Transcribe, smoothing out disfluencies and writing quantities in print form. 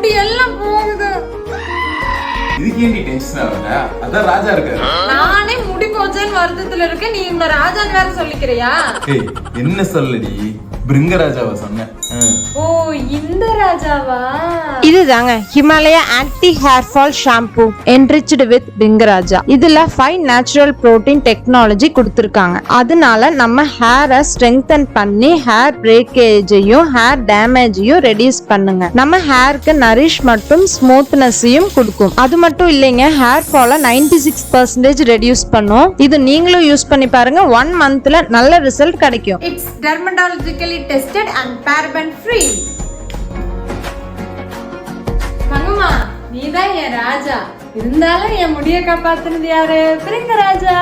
முடி எல்லாம் போகுது. இதுக்கு ஏன் டென்ஷன் ஆகுற? அதான் ராஜா இருக்காரு. நானே முடி போச்சேன்னு வருத்தத்துல இருக்கேன், நீ இந்த ராஜான்னு வேற சொல்லிக்கிறியா? ஏய் என்ன சொல்லடி, பிருங்கராஜாவை சொன்னேன். ஓ இந்த ராஜாவா? இதுதாங்க Himalaya anti hair fall shampoo enriched with Bhringaraja. இதுல 5 நேச்சுரல் புரோட்டீன் டெக்னாலஜி கொடுத்திருக்காங்க. அதனால நம்ம ஹேரை ஸ்ட்ரெங்தன் பண்ணி ஹேர் பிரேக்கேஜையும் ஹேர் டேமேஜையும் ரெடியூஸ் பண்ணுங்க. நம்ம ஹேருக்கு நரிஷ் மற்றும் ஸ்மூத்னஸையும் கொடுக்கும். அது மட்டும் இல்லைங்க, ஹேர் ஃபாலை 96% ரெடியூஸ் பண்ணும். இது நீங்களும் யூஸ் பண்ணி பாருங்க, 1 மந்த்ல நல்ல ரிசல்ட் கிடைக்கும். It's dermatologically tested and paraben free. தங்கம்மா, நீதான் என் ராஜா. இருந்தாலும் என் முடிய காப்பாத்துனது யாரு? பிருங்கராஜா.